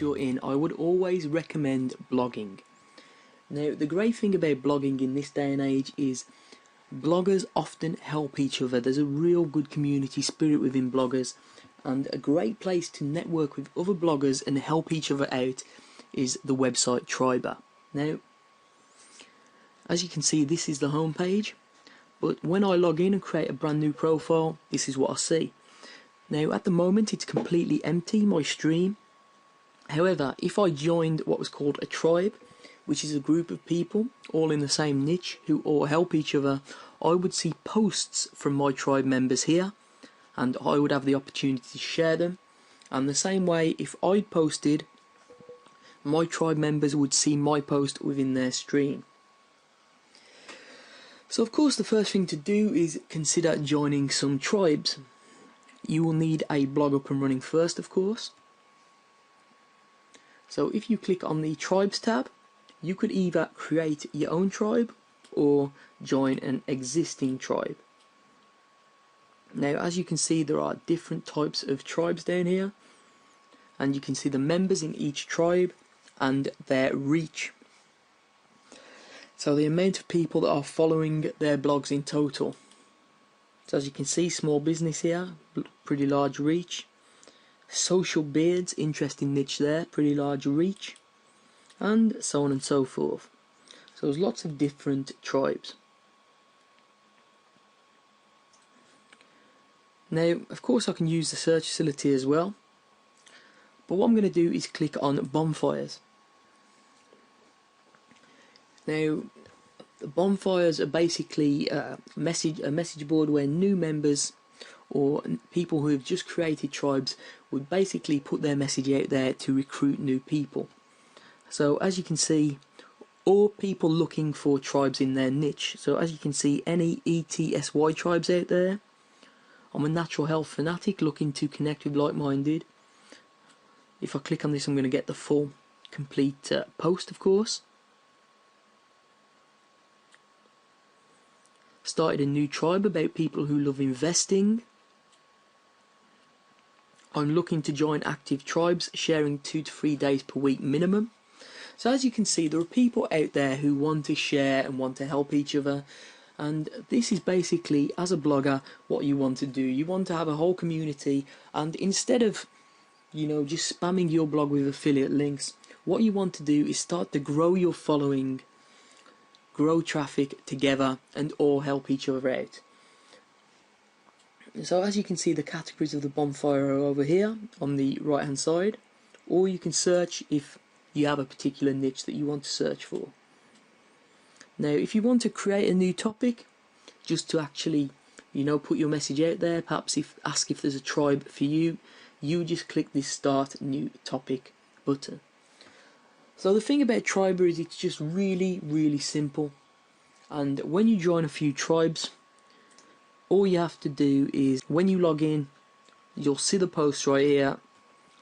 you're in, I would always recommend blogging. Now, the great thing about blogging in this day and age is bloggers often help each other. There's a real good community spirit within bloggers, and a great place to network with other bloggers and help each other out is the website Triber. Now, as you can see, this is the home page, but when I log in and create a brand new profile, this is what I see. Now, at the moment, it's completely empty, my stream. However, if I joined what was called a tribe, which is a group of people all in the same niche who all help each other, I would see posts from my tribe members here, and I would have the opportunity to share them. And the same way, if I posted, my tribe members would see my post within their stream. So of course the first thing to do is consider joining some tribes. You will need a blog up and running first, of course. So if you click on the Tribes tab, you could either create your own tribe or join an existing tribe. Now, as you can see, there are different types of tribes down here, and you can see the members in each tribe and their reach. So the amount of people that are following their blogs in total. So as you can see, small business here, pretty large reach. Social beards, interesting niche there, pretty large reach. And so on and so forth. So there's lots of different tribes. Now, of course I can use the search facility as well. But what I'm going to do is click on bonfires. Now, the bonfires are basically a message board where new members or people who have just created tribes would basically put their message out there to recruit new people. So as you can see, all people looking for tribes in their niche. So as you can see, any ETSY tribes out there. I'm a natural health fanatic looking to connect with like-minded. If I click on this, I'm going to get the full complete post, of course. Started a new tribe about people who love investing. I'm looking to join active tribes, sharing 2 to 3 days per week minimum. So as you can see, there are people out there who want to share and want to help each other. And this is basically, as a blogger, what you want to do. You want to have a whole community, and instead of, just spamming your blog with affiliate links, what you want to do is start to grow your following, grow traffic together, and all help each other out. So as you can see, the categories of the bonfire are over here on the right hand side, or you can search if you have a particular niche that you want to search for. Now, if you want to create a new topic, just to actually, put your message out there, perhaps ask if there's a tribe for you, you just click this Start New Topic button. So the thing about Triber is it's just really, really simple. And when you join a few tribes, all you have to do is, when you log in, you'll see the posts right here,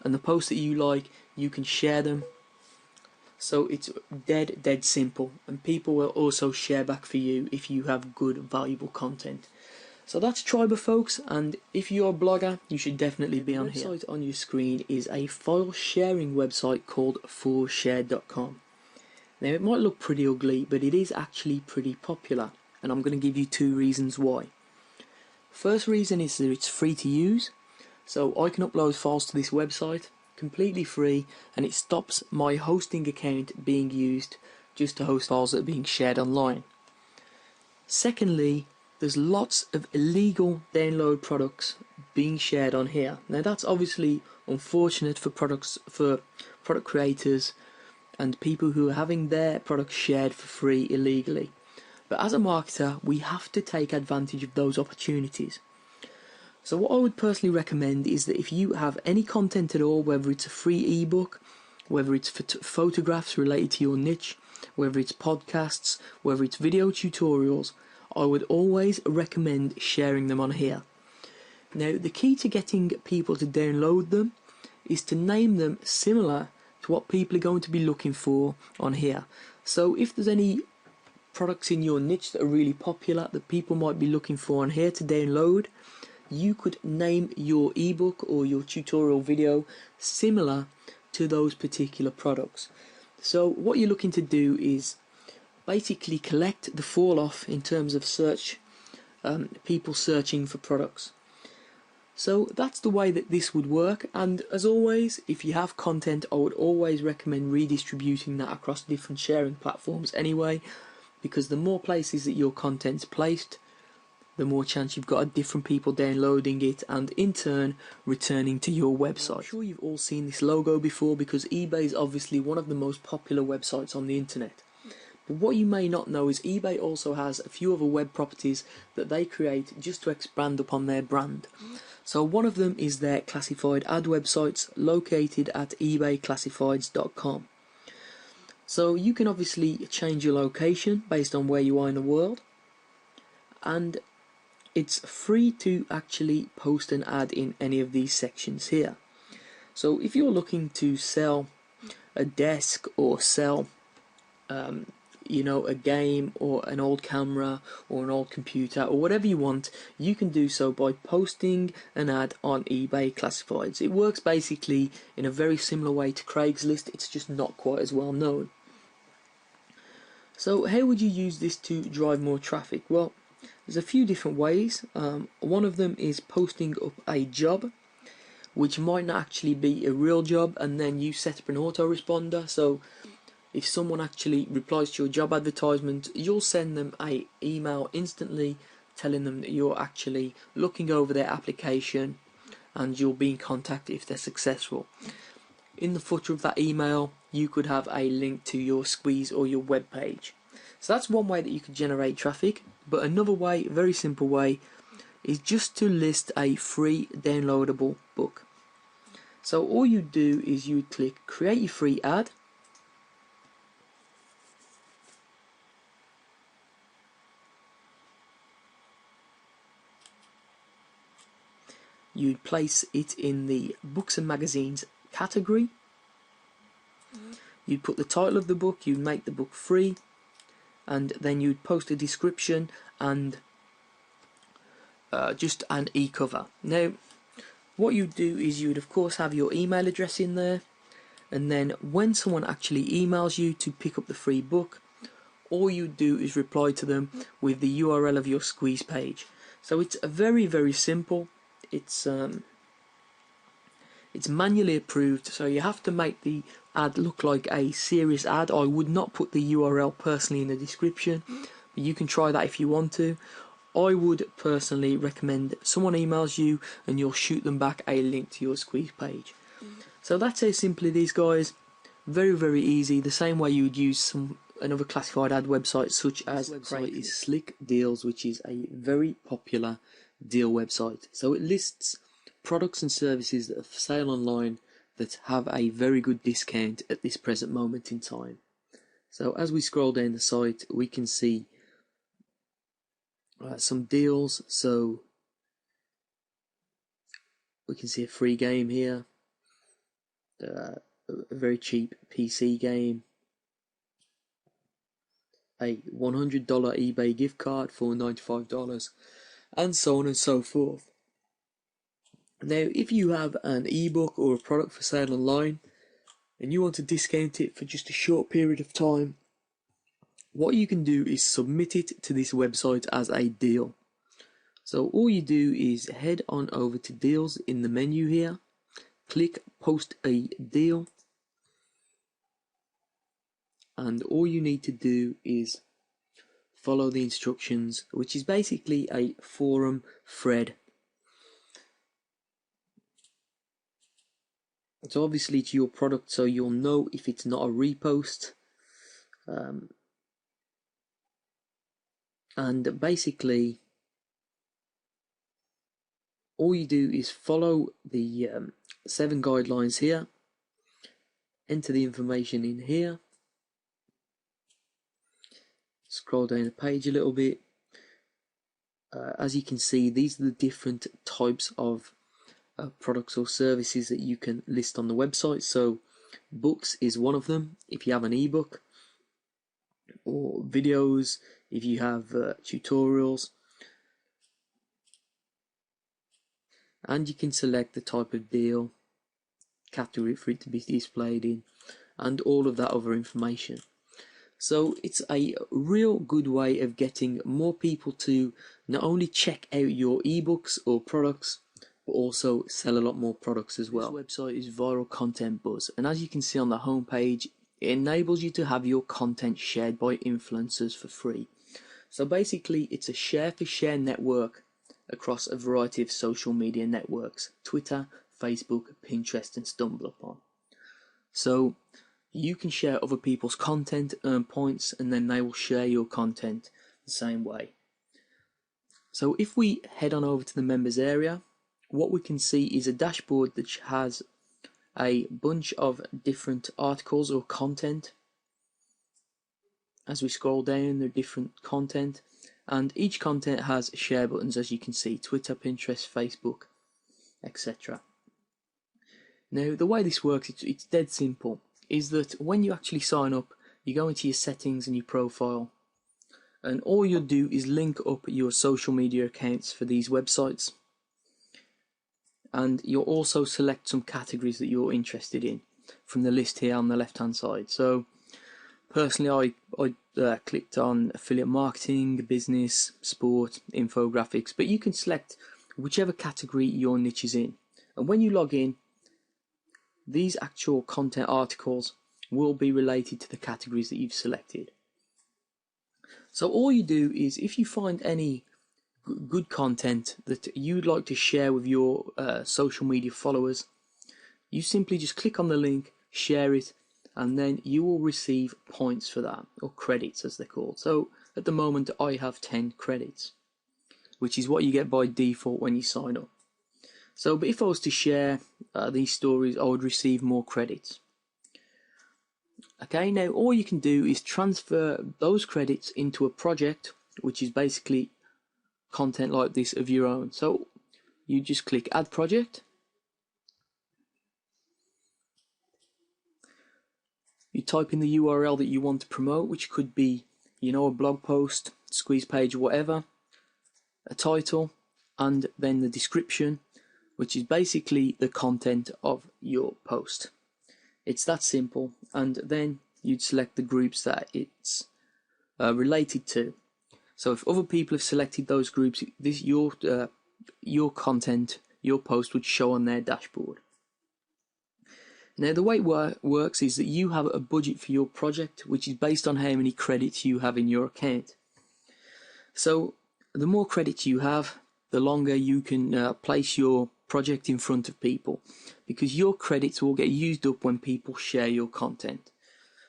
and the posts that you like, you can share them. So it's dead simple, and people will also share back for you if you have good, valuable content. So that's Triber, folks, and if you're a blogger, you should definitely be on here. The website on your screen is a file sharing website called forshare.com. Now, it might look pretty ugly, but it is actually pretty popular, and I'm going to give you 2 reasons why. First reason is that it's free to use, so I can upload files to this website completely free, and it stops my hosting account being used just to host files that are being shared online. Secondly, there's lots of illegal download products being shared on here. Now that's obviously unfortunate for product creators and people who are having their products shared for free illegally. But as a marketer, we have to take advantage of those opportunities. So what I would personally recommend is that if you have any content at all, whether it's a free ebook, whether it's photographs related to your niche, whether it's podcasts, whether it's video tutorials, I would always recommend sharing them on here. Now, the key to getting people to download them is to name them similar to what people are going to be looking for on here. So if there's any products in your niche that are really popular that people might be looking for on here to download, you could name your ebook or your tutorial video similar to those particular products. So what you're looking to do is basically collect the fall off in terms of search, people searching for products. So that's the way that this would work, and as always, if you have content, I would always recommend redistributing that across different sharing platforms anyway, because the more places that your content's placed, the more chance you've got of different people downloading it and in turn returning to your website. I'm sure you've all seen this logo before because eBay is obviously one of the most popular websites on the internet. But what you may not know is eBay also has a few other web properties that they create just to expand upon their brand. So one of them is their classified ad websites located at ebayclassifieds.com. So you can obviously change your location based on where you are in the world, and it's free to actually post an ad in any of these sections here. So if you're looking to sell a desk or sell a game or an old camera or an old computer or whatever you want, you can do so by posting an ad on eBay Classifieds. It works basically in a very similar way to Craigslist, it's just not quite as well known. So how would you use this to drive more traffic? Well, there's a few different ways. One of them is posting up a job, which might not actually be a real job, and then you set up an autoresponder. So if someone actually replies to your job advertisement, you'll send them an email instantly telling them that you're actually looking over their application and you'll be in contact if they're successful. In the footer of that email, you could have a link to your squeeze or your web page. So that's one way that you could generate traffic, but another way, very simple way, is just to list a free downloadable book. So all you do is you click create your free ad, you'd place it in the books and magazines category, you'd put the title of the book, you'd make the book free, and then you'd post a description and just an e-cover. Now what you'd do is you'd of course have your email address in there, and then when someone actually emails you to pick up the free book, all you do is reply to them with the URL of your squeeze page. So it's a very simple. It's manually approved, so you have to make the ad look like a serious ad. I would not put the URL personally in the description, but you can try that if you want to. I would personally recommend someone emails you and you'll shoot them back a link to your squeeze page. So that's how simple it is, guys. Very easy. The same way you would use another classified ad website such as website is Slick Deals, which is a very popular deal website. So it lists products and services that are for sale online that have a very good discount at this present moment in time. So as we scroll down the site, we can see some deals. So we can see a free game here, a very cheap PC game, a $100 eBay gift card for $95, and so on and so forth. Now, if you have an ebook or a product for sale online and you want to discount it for just a short period of time, what you can do is submit it to this website as a deal. So all you do is head on over to deals in the menu here, click post a deal, and all you need to do is follow the instructions, which is basically a forum thread. It's obviously to your product, so you'll know if it's not a repost. And basically, all you do is follow the 7 guidelines here, enter the information in here, scroll down the page a little bit. As you can see, these are the different types of products or services that you can list on the website. So books is one of them if you have an ebook, or videos if you have tutorials, and you can select the type of deal category for it to be displayed in, and all of that other information. So it's a real good way of getting more people to not only check out your ebooks or products, but also sell a lot more products as well. This website is Viral Content Buzz, and as you can see on the homepage, it enables you to have your content shared by influencers for free. So basically, it's a share-for-share network across a variety of social media networks: Twitter, Facebook, Pinterest, and StumbleUpon. So you can share other people's content, earn points, and then they will share your content the same way. So if we head on over to the members area, what we can see is a dashboard that has a bunch of different articles or content. As we scroll down, there are different content, and each content has share buttons, as you can see: Twitter, Pinterest, Facebook, etc. Now, the way this works, it's dead simple, is that when you actually sign up, you go into your settings and your profile, and all you'll do is link up your social media accounts for these websites, and you'll also select some categories that you're interested in from the list here on the left hand side. So personally, I clicked on affiliate marketing, business, sport, infographics, but you can select whichever category your niche is in, and when you log in, these actual content articles will be related to the categories that you've selected. So all you do is, if you find any good content that you'd like to share with your social media followers, you simply just click on the link, share it, and then you will receive points for that, or credits as they're called. So at the moment I have 10 credits, which is what you get by default when you sign up. So, but if I was to share these stories, I would receive more credits. Okay, now all you can do is transfer those credits into a project, which is basically content like this of your own. So you just click Add Project. You type in the URL that you want to promote, which could be, you know, a blog post, squeeze page, or whatever, a title, and then the description, which is basically the content of your post. It's that simple, and then you'd select the groups that it's related to. So if other people have selected those groups, this your content, your post would show on their dashboard. Now the way it works is that you have a budget for your project, which is based on how many credits you have in your account. So the more credits you have, the longer you can place your project in front of people, because your credits will get used up when people share your content.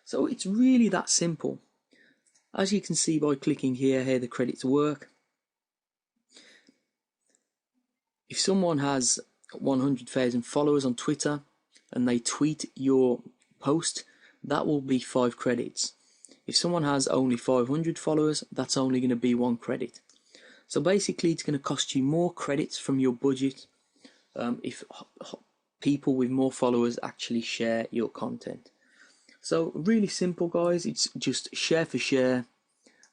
So it's really that simple. As you can see by clicking here how the credits work, if someone has 100,000 followers on Twitter and they tweet your post, that will be 5 credits. If someone has only 500 followers, that's only going to be 1 credit. So basically it's going to cost you more credits from your budget if people with more followers actually share your content. So really simple, guys. It's just share for share,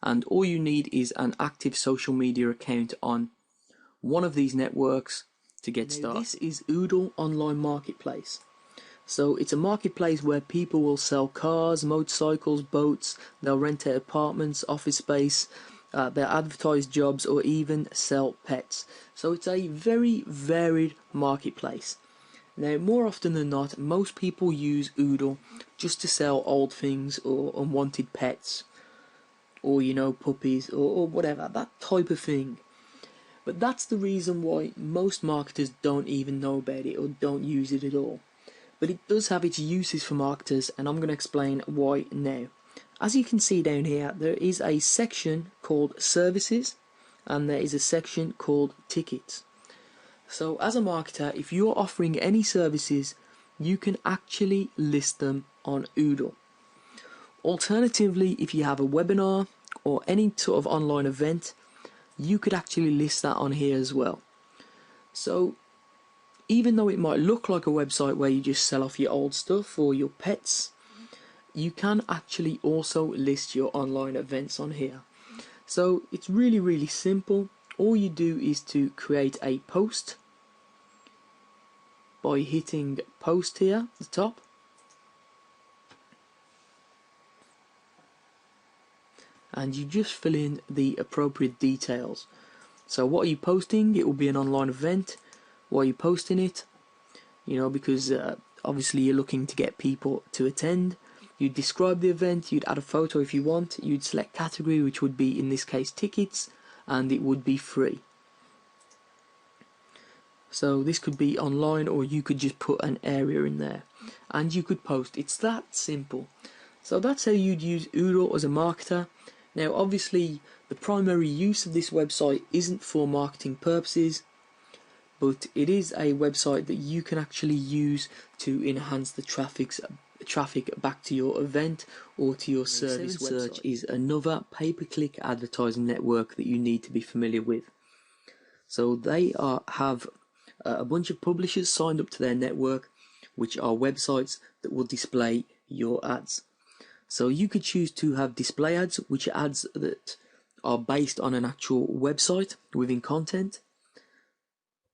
and all you need is an active social media account on one of these networks to get started. This is Oodle Online Marketplace. So it's a marketplace where people will sell cars, motorcycles, boats, they'll rent out apartments, office space, they'll advertise jobs, or even sell pets. So it's a very varied marketplace. Now, more often than not, most people use Oodle just to sell old things or unwanted pets, or, you know, puppies, or whatever, that type of thing. But that's the reason why most marketers don't even know about it or don't use it at all. But it does have its uses for marketers, and I'm going to explain why now. As you can see down here, there is a section called Services, and there is a section called Tickets. So as a marketer, if you're offering any services, you can actually list them on Oodle. Alternatively, if you have a webinar or any sort of online event, you could actually list that on here as well. So even though it might look like a website where you just sell off your old stuff or your pets, you can actually also list your online events on here. So it's really really simple. All you do is to create a post, by hitting post here at the top. And you just fill in the appropriate details. So what are you posting? It will be an online event. Why are you posting it? Because obviously you're looking to get people to attend. You'd describe the event, you'd add a photo if you want, you'd select category, which would be in this case tickets, and it would be free. So this could be online, or you could just put an area in there and you could post. It's that simple. So that's how you'd use Oodle as a marketer. Now obviously the primary use of this website isn't for marketing purposes, but it is a website that you can actually use to enhance the traffic back to your event or to your service website. Search is another pay-per-click advertising network that you need to be familiar with. So they have a bunch of publishers signed up to their network, which are websites that will display your ads. So you could choose to have display ads, which are ads that are based on an actual website within content.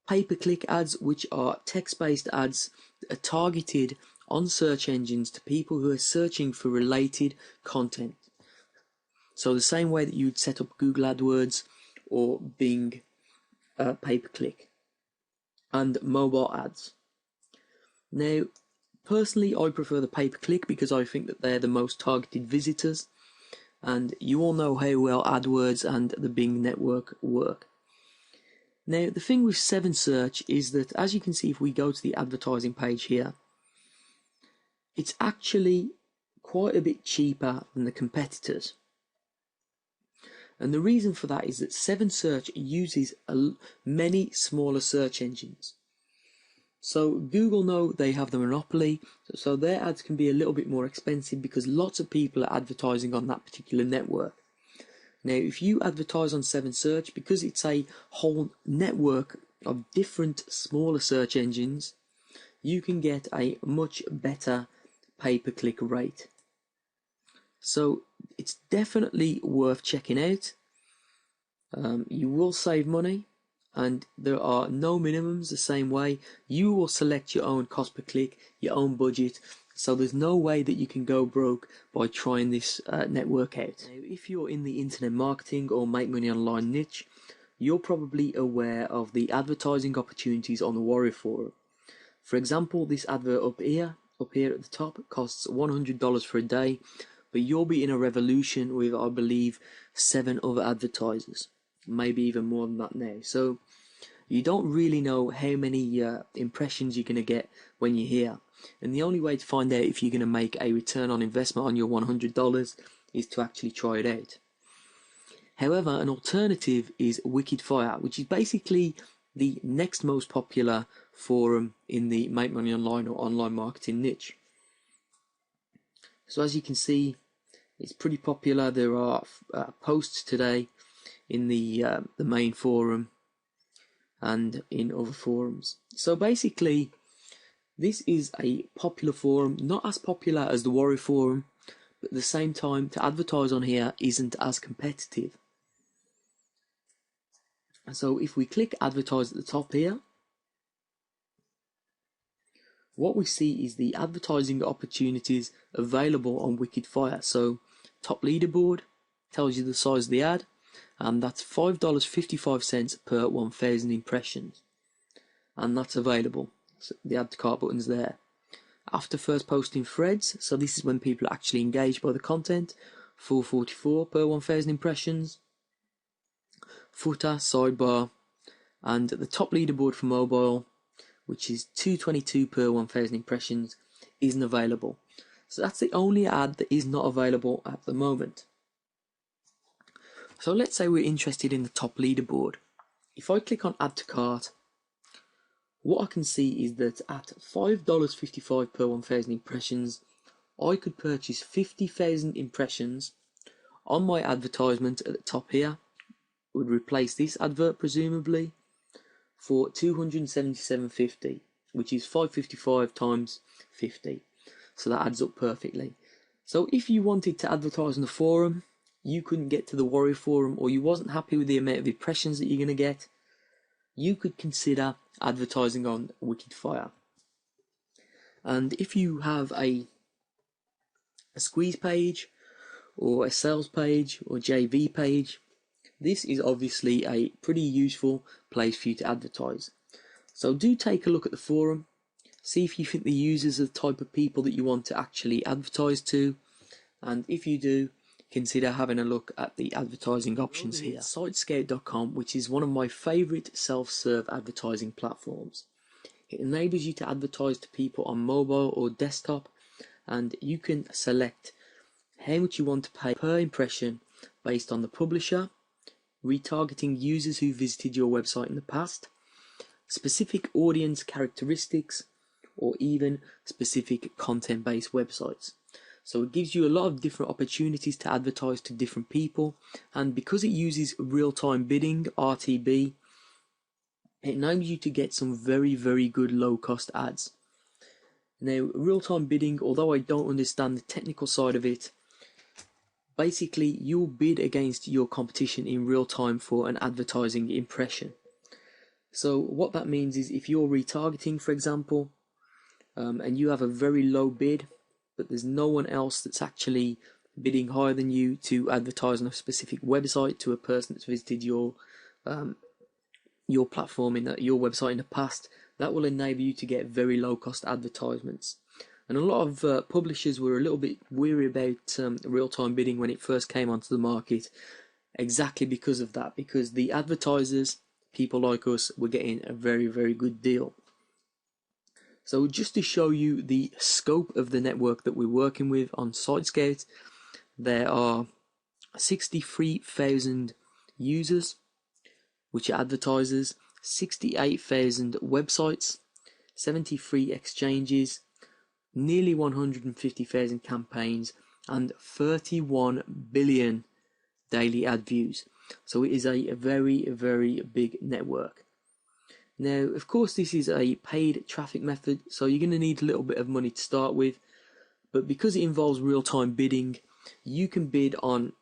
Pay-per-click ads, which are text-based ads that are targeted on search engines to people who are searching for related content. So the same way that you'd set up Google AdWords or Bing pay-per-click. And mobile ads. Now, personally, I prefer the pay-per-click because I think that they're the most targeted visitors, and you all know how well AdWords and the Bing network work. Now, the thing with 7 Search is that, as you can see, if we go to the advertising page here, it's actually quite a bit cheaper than the competitors. And the reason for that is that 7 Search uses many smaller search engines. So Google know they have the monopoly, so their ads can be a little bit more expensive because lots of people are advertising on that particular network. Now, if you advertise on 7 Search, because it's a whole network of different smaller search engines, you can get a much better pay-per-click rate. So it's definitely worth checking out. You will save money, and there are no minimums the same way. You will select your own cost per click, your own budget, so there's no way that you can go broke by trying this network out. Now, if you're in the internet marketing or make money online niche, you're probably aware of the advertising opportunities on the Warrior Forum. For example, this advert up here at the top, costs $100 for a day, but you'll be in a revolution with, I believe, 7 other advertisers, maybe even more than that now. So you don't really know how many impressions you're going to get when you're here. And the only way to find out if you're going to make a return on investment on your $100 is to actually try it out. However, an alternative is Wicked Fire, which is basically the next most popular forum in the make money online or online marketing niche. So as you can see, it's pretty popular. There are posts today in the main forum and in other forums. So basically, this is a popular forum, not as popular as the Warrior Forum, but at the same time, to advertise on here isn't as competitive. So if we click advertise at the top here, what we see is the advertising opportunities available on Wicked Fire. So top leaderboard tells you the size of the ad, and that's $5.55 per 1,000 impressions, and that's available. So the add to cart button's there. After first posting threads, so this is when people are actually engaged by the content, $4.44 per 1,000 impressions. Footer, sidebar, and the top leaderboard for mobile, which is $2.22 per 1,000 impressions, isn't available. So that's the only ad that is not available at the moment. So let's say we're interested in the top leaderboard. If I click on add to cart, what I can see is that at $5.55 per 1,000 impressions, I could purchase 50,000 impressions on my advertisement at the top here. Would replace this advert presumably for $277.50, which is $5.55 times 50. So that adds up perfectly. So if you wanted to advertise on the forum, you couldn't get to the Warrior Forum, or you wasn't happy with the amount of impressions that you're going to get, you could consider advertising on Wicked Fire. And if you have a squeeze page or a sales page or JV page, this is obviously a pretty useful place for you to advertise. So do take a look at the forum, see if you think the users are the type of people that you want to actually advertise to, and if you do, consider having a look at the advertising options here. Sitescout.com, which is one of my favourite self-serve advertising platforms. It enables you to advertise to people on mobile or desktop, and you can select how much you want to pay per impression based on the publisher, retargeting users who visited your website in the past, specific audience characteristics, or even specific content-based websites. So it gives you a lot of different opportunities to advertise to different people, and because it uses real-time bidding, RTB, it enables you to get some very, very good low-cost ads. Now, real-time bidding, although I don't understand the technical side of it, basically you'll bid against your competition in real time for an advertising impression. So what that means is if you're retargeting, for example, and you have a very low bid, but there's no one else that's actually bidding higher than you to advertise on a specific website to a person that's visited your platform your website in the past, that will enable you to get very low cost advertisements. And a lot of publishers were a little bit weary about real-time bidding when it first came onto the market, exactly because of that, because the advertisers, people like us, were getting a very, very good deal. So just to show you the scope of the network that we're working with on SiteScout, there are 63,000 users, which are advertisers, 68,000 websites, 73 exchanges, nearly 150,000 campaigns, and 31 billion daily ad views. So it is a very, very big network. Now, of course, this is a paid traffic method, so you're going to need a little bit of money to start with, but because it involves real-time bidding, you can bid on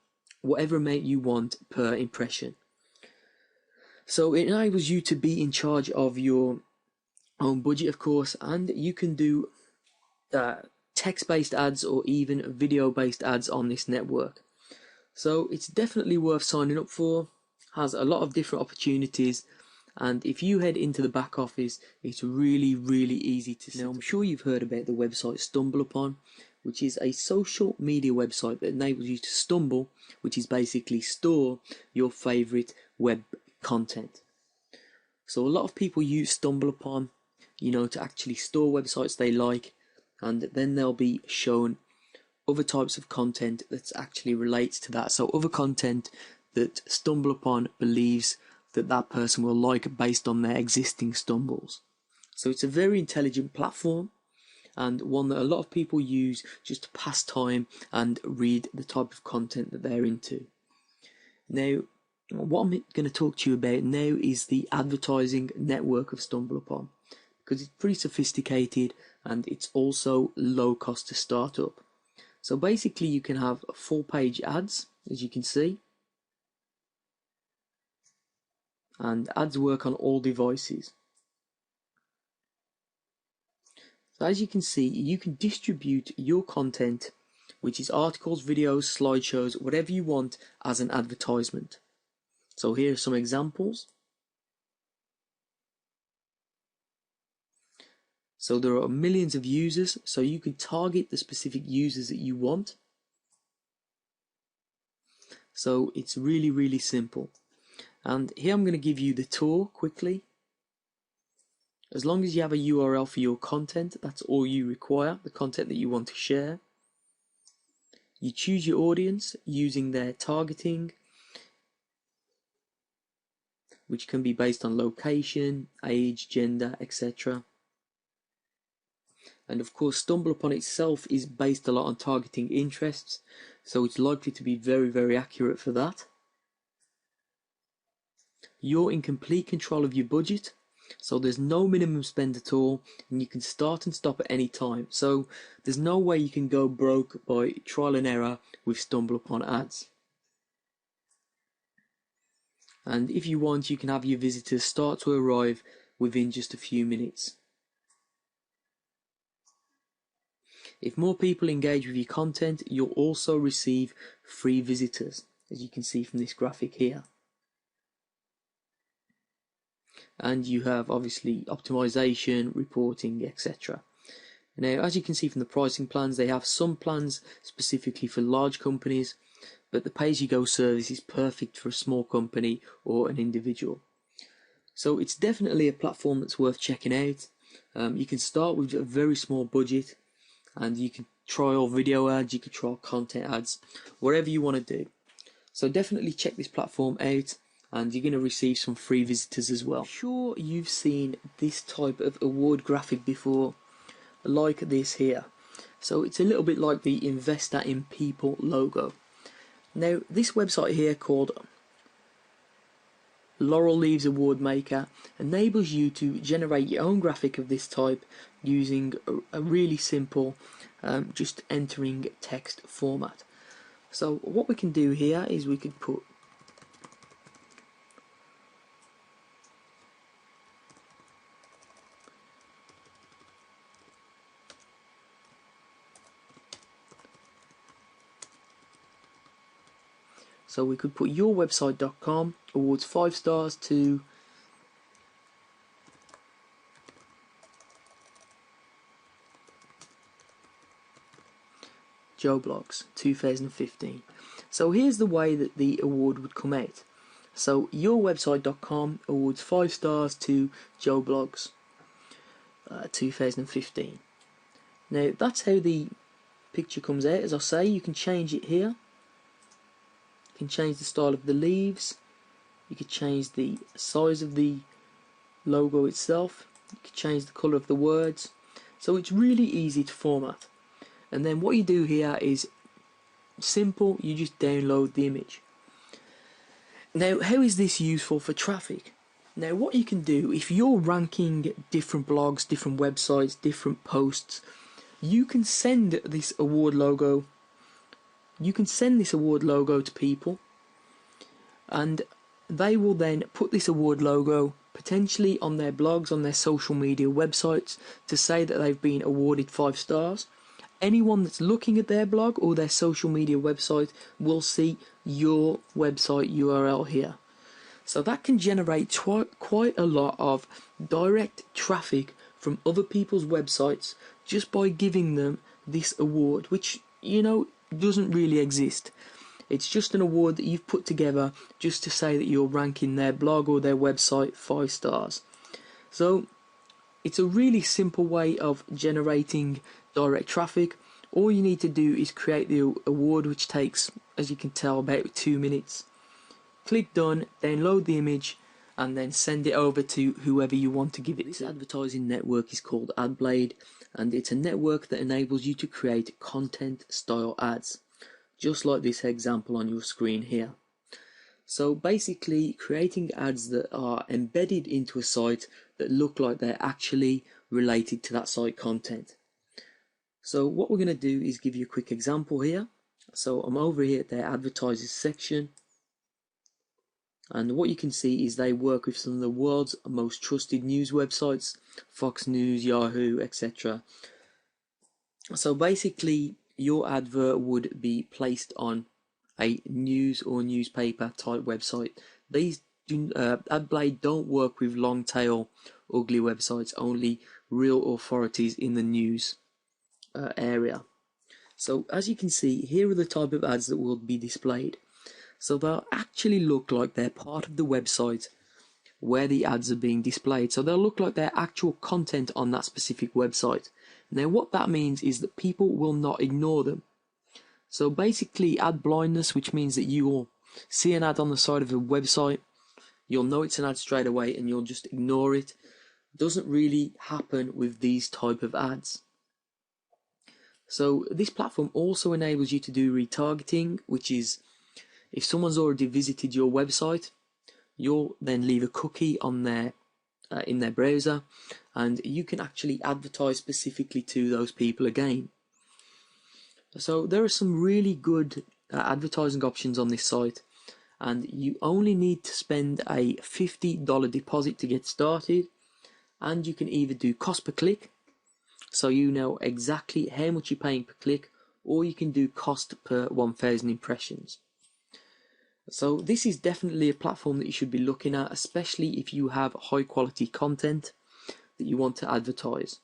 whatever amount you want per impression. So it enables you to be in charge of your own budget, of course, and you can do text-based ads or even video-based ads on this network. So it's definitely worth signing up for, has a lot of different opportunities, and if you head into the back office, it's really, really easy to see. Now, I'm sure you've heard about the website StumbleUpon, which is a social media website that enables you to stumble, which is basically store your favorite web content. So a lot of people use StumbleUpon, to actually store websites they like, and then they'll be shown other types of content that actually relates to that. So other content that StumbleUpon believes that person will like based on their existing stumbles. So it's a very intelligent platform, and one that a lot of people use just to pass time and read the type of content that they're into. Now, what I'm going to talk to you about now is the advertising network of StumbleUpon, because it's pretty sophisticated and it's also low cost to start up. So basically you can have full page ads, as you can see, and ads work on all devices. So as you can see, you can distribute your content, which is articles, videos, slideshows, whatever you want, as an advertisement. So here are some examples. So there are millions of users, so you can target the specific users that you want. So it's really, really simple. And here I'm going to give you the tour quickly. As long as you have a URL for your content, that's all you require, the content that you want to share. You choose your audience using their targeting, which can be based on location, age, gender, etc. And of course, StumbleUpon itself is based a lot on targeting interests, so it's likely to be very, very accurate for that. You're in complete control of your budget, so there's no minimum spend at all, and you can start and stop at any time. So there's no way you can go broke by trial and error with StumbleUpon ads. And if you want, you can have your visitors start to arrive within just a few minutes. If more people engage with your content, you'll also receive free visitors, as you can see from this graphic here. And you have obviously optimization, reporting, etc. Now, as you can see from the pricing plans, they have some plans specifically for large companies, but the pay-as-you-go service is perfect for a small company or an individual. So it's definitely a platform that's worth checking out. You can start with a very small budget, and you can trial video ads, you can trial content ads, whatever you want to do. So definitely check this platform out, and you're going to receive some free visitors as well. I'm sure you've seen this type of award graphic before, like this here. So it's a little bit like the Investor in People logo. Now this website here called Laurel Leaves Award Maker enables you to generate your own graphic of this type using a really simple just entering text format. So what we can do here is we could put yourwebsite.com awards 5 stars to Joe Blogs 2015. So here's the way that the award would come out. So yourwebsite.com awards 5 stars to Joe Blogs 2015. Now that's how the picture comes out. As I say, you can change it here. You can change the style of the leaves. You can change the size of the logo itself. You can change the colour of the words. So it's really easy to format. And then what you do here is simple, you just download the image. Now, how is this useful for traffic? Now, what you can do, if you're ranking different blogs, different websites, different posts, you can send this award logo. You can send this award logo to people, and they will then put this award logo potentially on their blogs, on their social media websites, to say that they've been awarded 5 stars. Anyone that's looking at their blog or their social media website will see your website URL here. So that can generate quite a lot of direct traffic from other people's websites just by giving them this award, which, you know, doesn't really exist. It's just an award that you've put together just to say that you're ranking their blog or their website 5 stars. So it's a really simple way of generating direct traffic. All you need to do is create the award, which takes, as you can tell, about 2 minutes. Click done, download the image, and then send it over to whoever you want to give it. This advertising network is called AdBlade, and it's a network that enables you to create content style ads, just like this example on your screen here. So basically creating ads that are embedded into a site that look like they're actually related to that site content. So what we're going to do is give you a quick example here. So I'm over here at their advertisers section, and what you can see is they work with some of the world's most trusted news websites, Fox News, Yahoo, etc. So basically your advert would be placed on a news or newspaper type website. These AdBlade don't work with long tail ugly websites, only real authorities in the news area. So as you can see, here are the type of ads that will be displayed. So they'll actually look like they're part of the website where the ads are being displayed. So they'll look like they're actual content on that specific website. Now what that means is that people will not ignore them. So basically ad blindness, which means that you will see an ad on the side of a website, you'll know it's an ad straight away and you'll just ignore it, doesn't really happen with these type of ads. So this platform also enables you to do retargeting, which is if someone's already visited your website, you'll then leave a cookie on their in their browser, and you can actually advertise specifically to those people again. So there are some really good advertising options on this site, and you only need to spend a $50 deposit to get started, and you can either do cost per click. so you know exactly how much you're paying per click, or you can do cost per 1,000 impressions. So this is definitely a platform that you should be looking at, especially if you have high quality content that you want to advertise.